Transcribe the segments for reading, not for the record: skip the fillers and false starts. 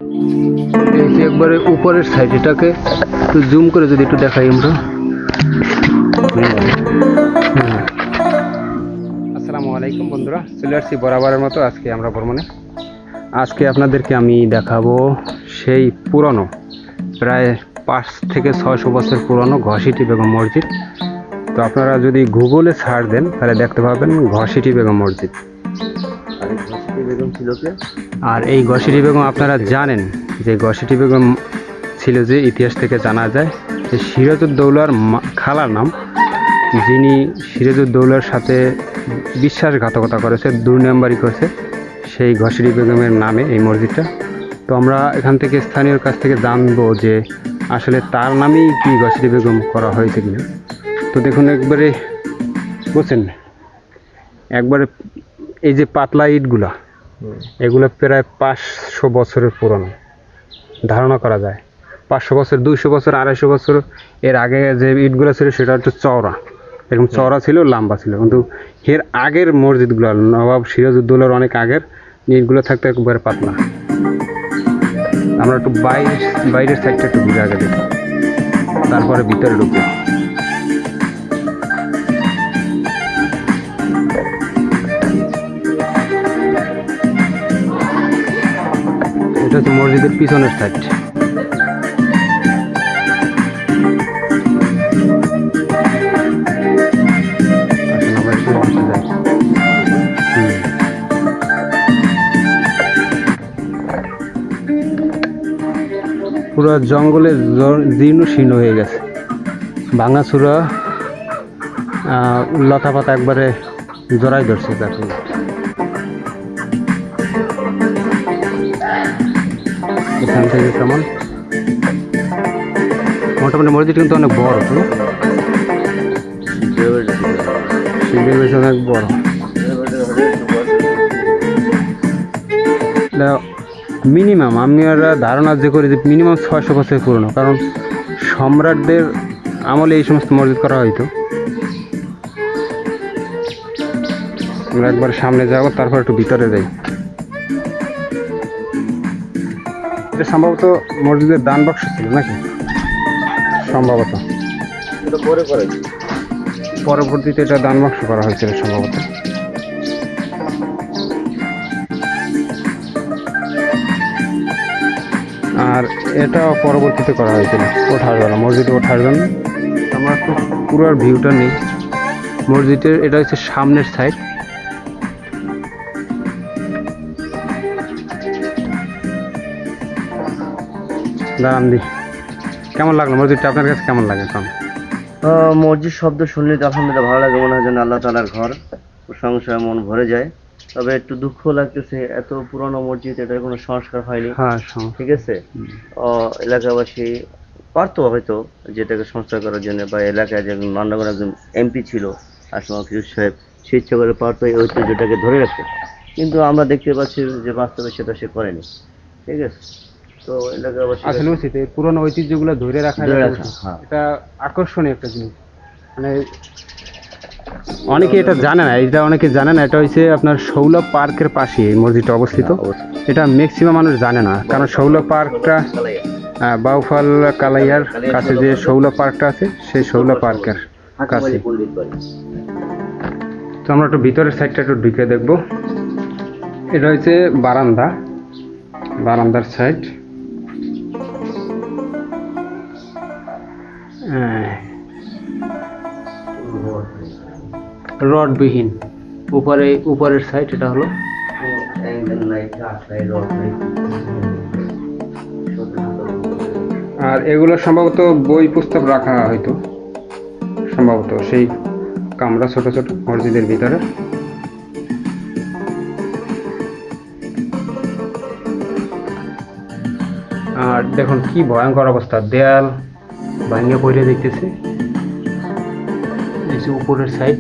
এই যে একবারে উপরের সাইড, এটাকে একটু জুম করে যদি একটু দেখাই আমরা। আসসালামু আলাইকুম বন্ধুরা, চলে আসছি বরাবরের মতো আজকে আমরা ভ্রমণে। আজকে আপনাদেরকে আমি দেখাবো সেই পুরনো, প্রায় 5 থেকে 600 বছর পুরনো ঘসিটি বেগম মসজিদ। তো আপনারা যদি গুগলে সার্চ দেন তাহলে দেখতে পাবেন ঘসিটি বেগম মসজিদ। আর এই ঘসিটি বেগম আপনারা জানেন যে ঘসিটি বেগম ছিল যে ইতিহাস থেকে জানা যায় যে সিরাজউদ্দৌলার খালার নাম, যিনি সিরাজউদ্দৌলার সাথে বিশ্বাসঘাতকতা করেছে, দুর্নামবারি করেছে, সেই ঘসিটি বেগমের নামে এই মসজিদটা। তো আমরা এখান থেকে স্থানীয়র কাছ থেকে জানবো যে আসলে তার নামেই কি ঘসিটি বেগম করা হয়েছে কিনা। তো দেখুন একবারে বুঝছেন, একবারে এই যে পাতলা ইটগুলা, এগুলো প্রায় 500 বছরের পুরনো ধারণা করা যায়। 500 বছর, 200 বছর, 250 বছর এর আগে যে ইটগুলো ছিল সেটা হচ্ছে চওড়া, এরকম চওড়া ছিল, লম্বা ছিল। কিন্তু এর আগের মসজিদগুলো, নবাব সিরাজউদ্দৌলার অনেক আগের ইটগুলো থাকতো একবারে পাতলা। আমরা একটু বাইরের সাইডটা একটু ঘুরে আগে দেখি, তারপরে ভিতরে ঢুকবো। এটা হচ্ছে মসজিদের পিছনের সাইড। পুরো জঙ্গলে জীর্ণ শীর্ণ হয়ে গেছে, ভাঙাচুরা, লতা পাতা একবারে জড়াই ধরছে তাকে। এখান থেকে কেমন মোটামুটি মসজিদ কিন্তু অনেক বড়, তো শিবের বেশি অনেক বড়। মিনিমাম আমি আর ধারণা যে করি যে মিনিমাম 600 বছর পুরনো, কারণ সম্রাটদের আমলে এই সমস্ত মসজিদ করা হয়তো। আমরা একবার সামনে যাবো, তারপর একটু ভিতরে যাই। এটা সম্ভবত মসজিদের দান বাক্স ছিল নাকি, সম্ভবত পরবর্তীতে এটা দান বাক্স করা হয়েছিল সম্ভবত। আর এটা পরবর্তীতে করা হয়েছিল ওঠার জন্য, মসজিদে ওঠার জন্য। আমরা একটু পুরো ভিউটা নেই মসজিদের। এটা হচ্ছে সামনের সাইড। দাঁড়ান দি, কেমন লাগলো মসজিদটা আপনার কাছে, কেমন লাগে এখন? মসজিদ শব্দ শুনলে তো আলহামদুলিল্লাহ ভালো লাগে, মনে হয় যেন আল্লাহ তাআলার ঘর, প্রশংসায় মন ভরে যায়। তবে একটু দুঃখ লাগতেছে, এত পুরনো মসজিদ, এটার কোনো সংস্কার হয়নি। হ্যাঁ, ঠিক আছে, এলাকাবাসী পারতো হয়তো যেটাকে সংস্কার করার জন্য, বা এলাকায় যে মান্যগণ একজন এমপি ছিল আসমা ফিরোজ সাহেব, সে ইচ্ছা করে পারতো এই ঐতিহ্যটাকে ধরে রাখতে, কিন্তু আমরা দেখতে পাচ্ছি যে বাস্তবে সেটা সে করেনি। ঠিক আছে, তো এলাকাবাসী আসলে উচিত এই পুরনো ঐতিহ্যগুলো ধরে রাখা। হ্যাঁ, এটা আকর্ষণীয় একটা জিনিস, মানে অনেকে এটা জানে না, এটা অনেকে জানে না। এটা হচ্ছে আপনার শৌলভ পার্কের পাশে এই মসজিদটা অবস্থিত। এটা ম্যাক্সিমাম মানুষ জানে না, কারণ শৌলভ পার্কটা বাউফল কালাইয়ার কাছে যে শৌলভ পার্কটা আছে, সেই শৌলভ পার্কের কাছে। তো আমরা একটু ভিতরের সাইডটা একটু ঢুকে দেখবো। এটা হচ্ছে বারান্দা, বারান্দার সাইড। রডবিহীন উপরের সাইড, এটা হলো। আর এগুলো সম্ভবত বই পুস্তক রাখা হয়তো, সম্ভবত সেই কামরা ছোট ছোট মসজিদের ভিতরে। আর দেখুন কি ভয়ঙ্কর অবস্থা, দেয়াল ভাঙে পড়ে দেখতেছে। এই যে উপরের সাইড,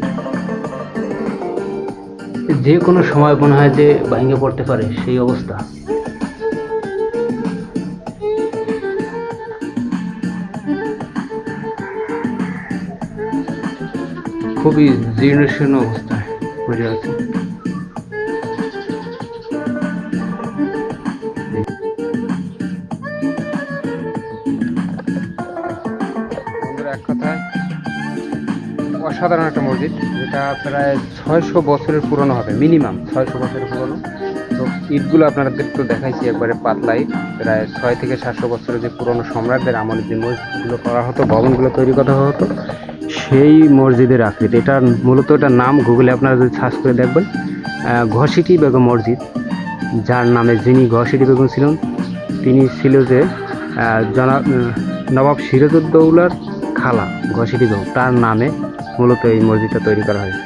যে কোনো সময় মনে হয় যে ভেঙে পড়তে পারে সেই অবস্থা। খুবই জীর্ণশীর্ণ অবস্থায় পড়ে আছে। অসাধারণ একটা মসজিদ, যেটা প্রায় 600 বছরের পুরনো হবে, মিনিমাম 600 বছরের পুরনো। তো ইটগুলো আপনাদের তো দেখাইছি, একবারে পাতলা ইট, প্রায় 600 থেকে 700 বছরের যে পুরনো সম্রাটদের আমলে যে মসজিদগুলো করা হতো, ভবনগুলো তৈরি করা হতো, সেই মসজিদের আকৃতি। এটা মূলত এটার নাম গুগলে আপনারা যদি সার্চ করে দেখবেন, ঘসিটি বেগম মসজিদ। যার নামে যিনি ঘসিটি বেগম ছিলেন, তিনি ছিল যে নবাব সিরাজউদ্দৌলার খালা ঘসিটি বেগম, তার নামে মূলত এই মসজিদটা তৈরি করা হয়েছে।